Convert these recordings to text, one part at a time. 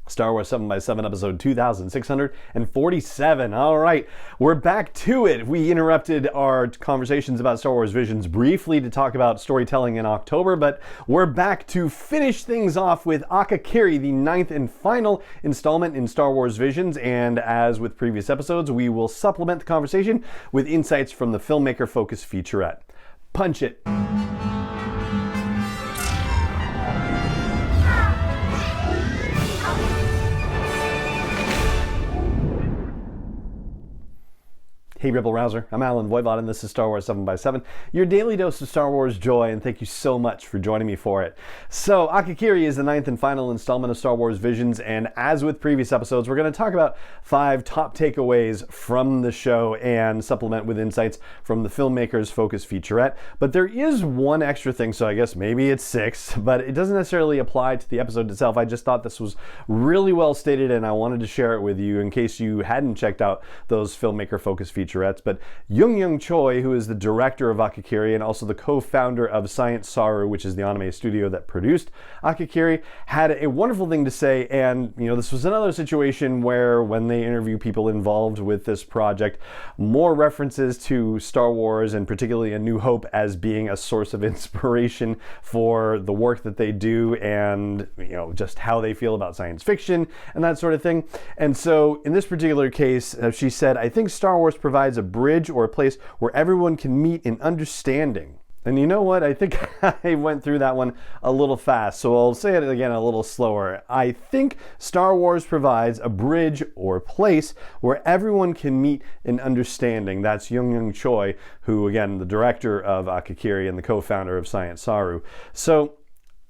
Star Wars 7x7 episode 2647. All right, we're back to it. We interrupted our conversations about Star Wars Visions briefly to talk about storytelling in October, but we're back to finish things off with Akakiri, the 9th and final installment in Star Wars Visions. And as with previous episodes, we will supplement the conversation with insights from the filmmaker focus featurette. Punch it. Hey Rebel Rouser, I'm Alan Voivod and this is Star Wars 7x7, your daily dose of Star Wars joy, and thank you so much for joining me for it. So Akakiri is the 9th and final installment of Star Wars Visions, and as with previous episodes, we're going to talk about 5 top takeaways from the show and supplement with insights from the filmmaker's focus featurette. But there is one extra thing, so I guess maybe it's 6, but it doesn't necessarily apply to the episode itself. I just thought this was really well stated and I wanted to share it with you in case you hadn't checked out those filmmaker focus featurettes. But Young Choi, who is the director of Akakiri and also the co-founder of Science Saru, which is the anime studio that produced Akakiri, had a wonderful thing to say. And this was another situation where when they interview people involved with this project, more references to Star Wars and particularly A New Hope as being a source of inspiration for the work that they do and just how they feel about science fiction and that sort of thing. And so in this particular case, she said, "I think Star Wars provides a bridge or a place where everyone can meet in understanding." And you know what? I think I went through that one a little fast, so I'll say it again a little slower. I think Star Wars provides a bridge or place where everyone can meet in understanding. That's Young Choi, who, again, the director of Akakiri and the co-founder of Science Saru. So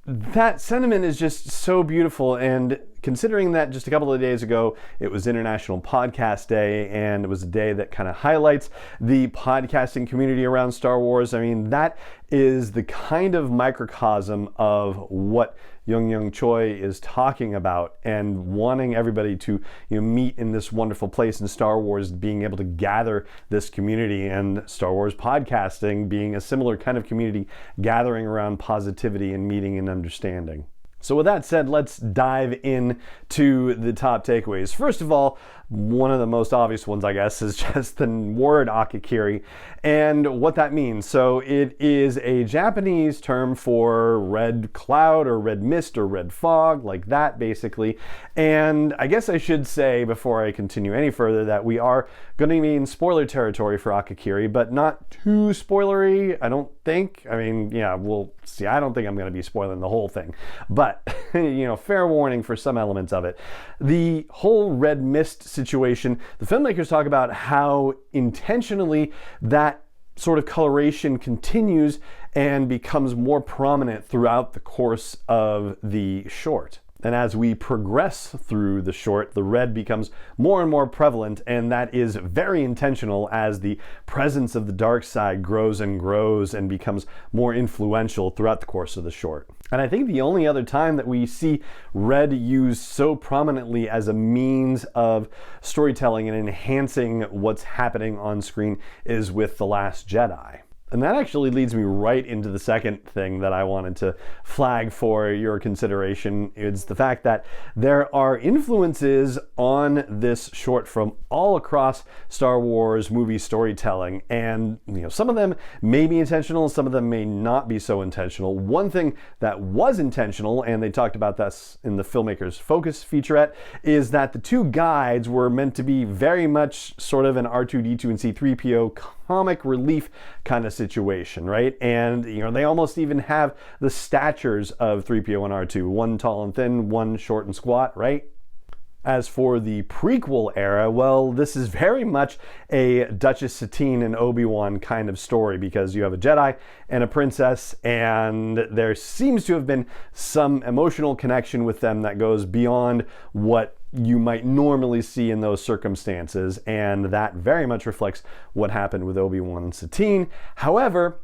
that sentiment is just so beautiful, and considering that just a couple of days ago it was International Podcast Day, and it was a day that kind of highlights the podcasting community around Star Wars, I mean, that is the kind of microcosm of what Young Choi is talking about, and wanting everybody to meet in this wonderful place, in Star Wars being able to gather this community, and Star Wars podcasting being a similar kind of community gathering around positivity and meeting and understanding. So with that said, let's dive in to the top takeaways. First of all, one of the most obvious ones, I guess, is just the word Akakiri and what that means. So it is a Japanese term for red cloud or red mist or red fog, like that basically. And I guess I should say before I continue any further that we are going to be in spoiler territory for Akakiri, but not too spoilery, I don't think. I mean, yeah, we'll see. I don't think I'm going to be spoiling the whole thing, but fair warning for some elements of it. The whole red mist situation, the filmmakers talk about how intentionally that sort of coloration continues and becomes more prominent throughout the course of the short. And as we progress through the short, the red becomes more and more prevalent, and that is very intentional as the presence of the dark side grows and grows and becomes more influential throughout the course of the short. And I think the only other time that we see red used so prominently as a means of storytelling and enhancing what's happening on screen is with The Last Jedi. And that actually leads me right into the second thing that I wanted to flag for your consideration. It's the fact that there are influences on this short from all across Star Wars movie storytelling. And some of them may be intentional, some of them may not be so intentional. One thing that was intentional, and they talked about this in the filmmaker's focus featurette, is that the 2 guides were meant to be very much sort of an R2-D2 and C-3PO comic relief kind of situation, right? And they almost even have the statures of 3PO and R2, one tall and thin, one short and squat, right? As for the prequel era, well, this is very much a Duchess Satine and Obi-Wan kind of story, because you have a Jedi and a princess, and there seems to have been some emotional connection with them that goes beyond what you might normally see in those circumstances, and that very much reflects what happened with Obi-Wan and Satine. However,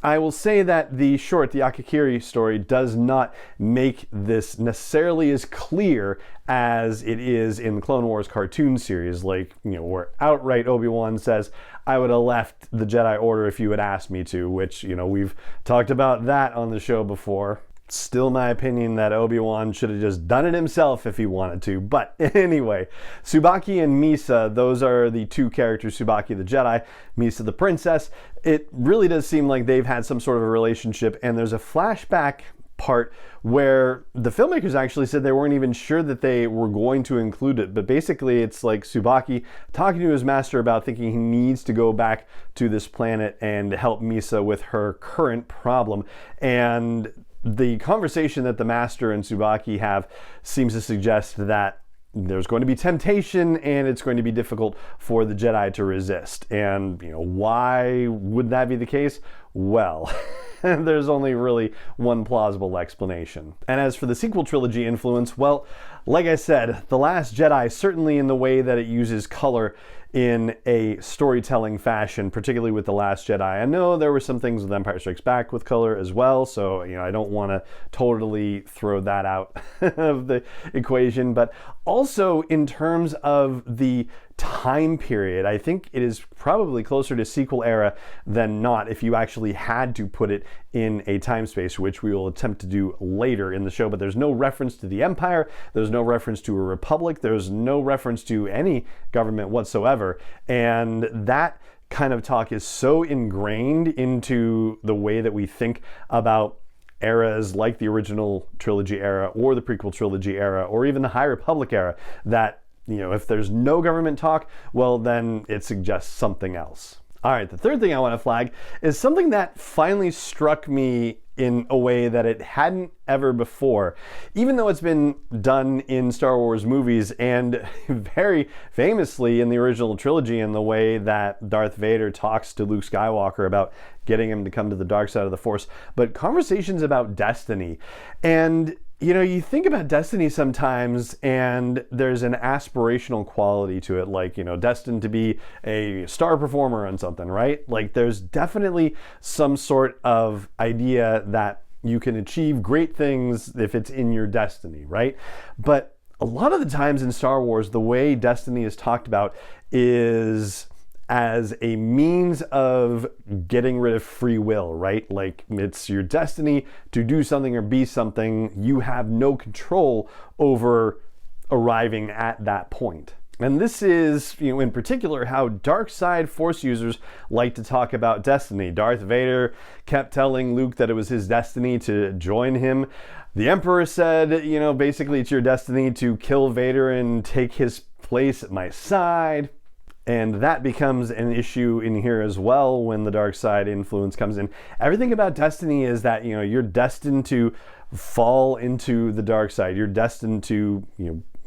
I will say that the short, the Akakiri story, does not make this necessarily as clear as it is in the Clone Wars cartoon series, like, where outright Obi-Wan says, "I would have left the Jedi Order if you had asked me to," which, we've talked about that on the show before. Still my opinion that Obi-Wan should have just done it himself if he wanted to. But anyway, Tsubaki and Misa, those are the two characters, Tsubaki the Jedi, Misa the princess. It really does seem like they've had some sort of a relationship, and there's a flashback part where the filmmakers actually said they weren't even sure that they were going to include it, but basically it's like Tsubaki talking to his master about thinking he needs to go back to this planet and help Misa with her current problem. And the conversation that the master and Tsubaki have seems to suggest that there's going to be temptation and it's going to be difficult for the Jedi to resist. And, why would that be the case? Well, there's only really one plausible explanation. And as for the sequel trilogy influence, well, like I said, The Last Jedi, certainly in the way that it uses color in a storytelling fashion, particularly with The Last Jedi. I know there were some things with Empire Strikes Back with color as well, so I don't want to totally throw that out of the equation, but also in terms of the time period, I think it is probably closer to sequel era than not if you actually had to put it in a time space, which we will attempt to do later in the show. But there's no reference to the Empire, there's no reference to a republic, there's no reference to any government whatsoever, and that kind of talk is so ingrained into the way that we think about eras like the original trilogy era or the prequel trilogy era or even the High Republic era that if there's no government talk, well, then it suggests something else. All right, the third thing I want to flag is something that finally struck me in a way that it hadn't ever before, even though it's been done in Star Wars movies and very famously in the original trilogy in the way that Darth Vader talks to Luke Skywalker about getting him to come to the dark side of the Force, but conversations about destiny. And you think about destiny sometimes and there's an aspirational quality to it, like, destined to be a star performer on something, right? Like there's definitely some sort of idea that you can achieve great things if it's in your destiny, right? But a lot of the times in Star Wars, the way destiny is talked about is as a means of getting rid of free will, right? Like it's your destiny to do something or be something. You have no control over arriving at that point. And this is, in particular, how dark side Force users like to talk about destiny. Darth Vader kept telling Luke that it was his destiny to join him. The Emperor said, basically it's your destiny to kill Vader and take his place at my side. And that becomes an issue in here as well when the dark side influence comes in. Everything about destiny is that, you're destined to fall into the dark side. You're destined to,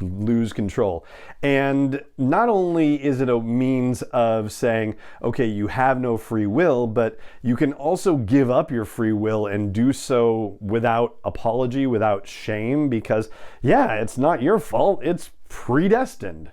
lose control. And not only is it a means of saying, okay, you have no free will, but you can also give up your free will and do so without apology, without shame, because it's not your fault. It's predestined.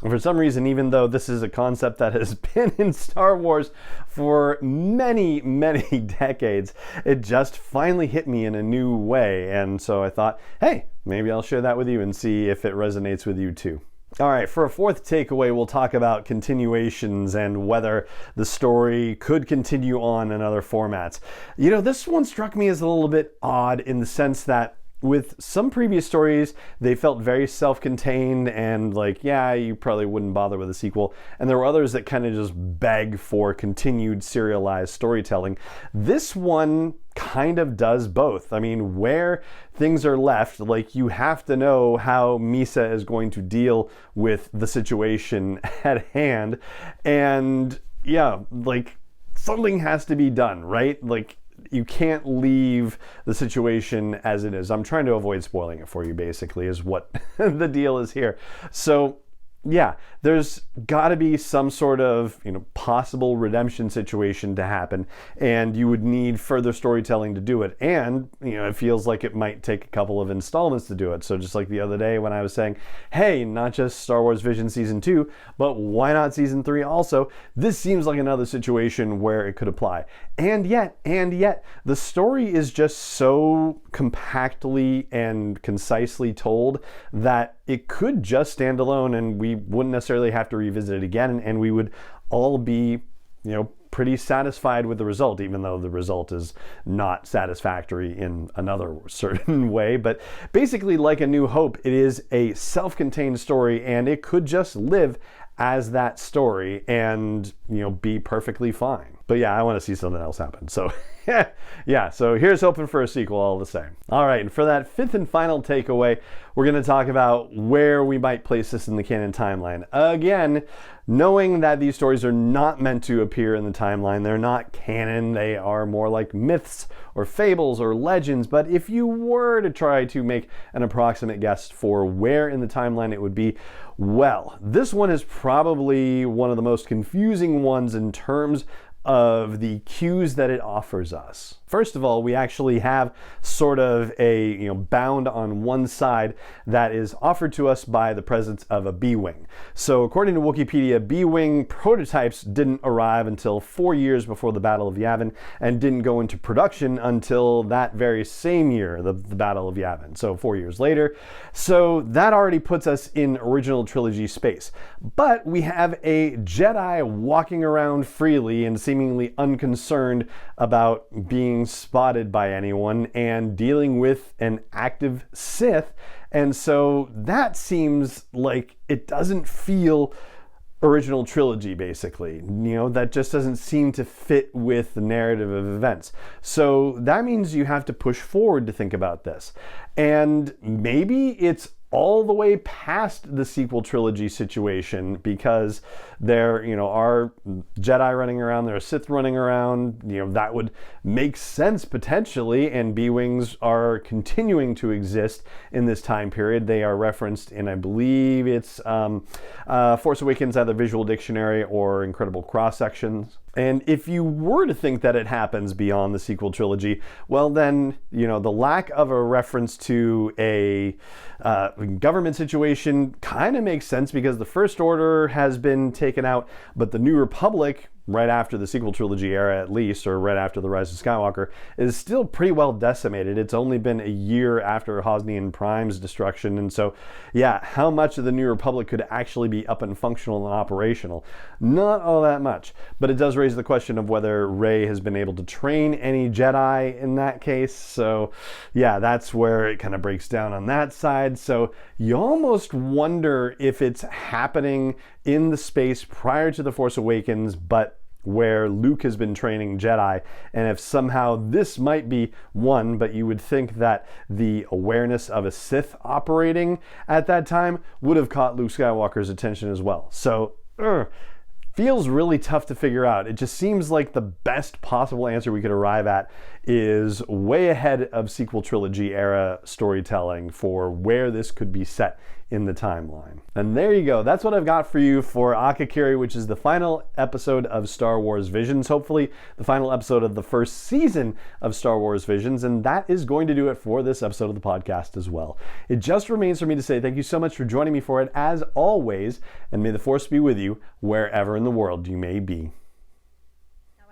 And for some reason, even though this is a concept that has been in Star Wars for many, many decades, it just finally hit me in a new way. And so I thought, hey, maybe I'll share that with you and see if it resonates with you too. All right, for a fourth takeaway, we'll talk about continuations and whether the story could continue on in other formats. This one struck me as a little bit odd in the sense that with some previous stories, they felt very self-contained and like, you probably wouldn't bother with a sequel. And there were others that kind of just beg for continued serialized storytelling. This one kind of does both. I mean, where things are left, like you have to know how Misa is going to deal with the situation at hand. And like something has to be done, right? Like you can't leave the situation as it is. I'm trying to avoid spoiling it for you, basically, is what the deal is here. So there's got to be some sort of possible redemption situation to happen, and you would need further storytelling to do it. And it feels like it might take a couple of installments to do it. So just like the other day when I was saying, hey, not just Star Wars Vision Season 2, but why not Season 3 also? This seems like another situation where it could apply. And yet, the story is just so compactly and concisely told that it could just stand alone and we wouldn't necessarily have to revisit it again, and we would all be, pretty satisfied with the result, even though the result is not satisfactory in another certain way. But basically, like A New Hope, it is a self-contained story, and it could just live as that story and, be perfectly fine. But yeah, I want to see something else happen. So yeah, so here's hoping for a sequel all the same. All right, and for that fifth and final takeaway, we're going to talk about where we might place this in the canon timeline. Again, knowing that these stories are not meant to appear in the timeline, they're not canon, they are more like myths or fables or legends, but if you were to try to make an approximate guess for where in the timeline it would be, well, this one is probably one of the most confusing ones in terms of the cues that it offers us. First of all, we actually have sort of a bound on one side that is offered to us by the presence of a B-Wing. So according to Wikipedia, B-Wing prototypes didn't arrive until 4 years before the Battle of Yavin and didn't go into production until that very same year, the Battle of Yavin, so 4 years later. So that already puts us in original trilogy space. But we have a Jedi walking around freely and seemingly unconcerned about being spotted by anyone and dealing with an active Sith. And so that seems like it doesn't feel original trilogy, basically. That just doesn't seem to fit with the narrative of events. So that means you have to push forward to think about this. And maybe it's all the way past the sequel trilogy situation, because there are Jedi running around, there are Sith running around, that would make sense potentially, and B-Wings are continuing to exist in this time period. They are referenced in, I believe it's Force Awakens, either Visual Dictionary or Incredible Cross Sections. And if you were to think that it happens beyond the sequel trilogy, well then, the lack of a reference to a government situation kind of makes sense, because the First Order has been taken out, but the New Republic, right after the sequel trilogy era at least, or right after the Rise of Skywalker, is still pretty well decimated. It's only been a year after Hosnian Prime's destruction, and so yeah, how much of the New Republic could actually be up and functional and operational? Not all that much, but it does raise the question of whether Rey has been able to train any Jedi in that case. So yeah, that's where it kind of breaks down on that side. So you almost wonder if it's happening in the space prior to The Force Awakens, but where Luke has been training Jedi, and if somehow this might be one, but you would think that the awareness of a Sith operating at that time would have caught Luke Skywalker's attention as well. So, feels really tough to figure out. It just seems like the best possible answer we could arrive at is way ahead of sequel trilogy era storytelling for where this could be set in the timeline. And there you go. That's what I've got for you for Akakiri, which is the final episode of Star Wars Visions. Hopefully the final episode of the first season of Star Wars Visions. And that is going to do it for this episode of the podcast as well. It just remains for me to say thank you so much for joining me for it, as always, and may the Force be with you wherever in the world you may be.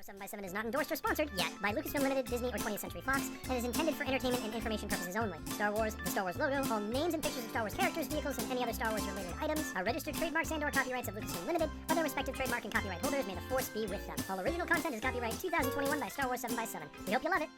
7x7 is not endorsed or sponsored yet by Lucasfilm Limited, Disney, or 20th Century Fox, and is intended for entertainment and information purposes only. Star Wars, the Star Wars logo, all names and pictures of Star Wars characters, vehicles, and any other Star Wars related items are registered trademarks and/or copyrights of Lucasfilm Limited, or their respective trademark and copyright holders. May the Force be with them. All original content is copyright 2021 by Star Wars 7x7. We hope you love it.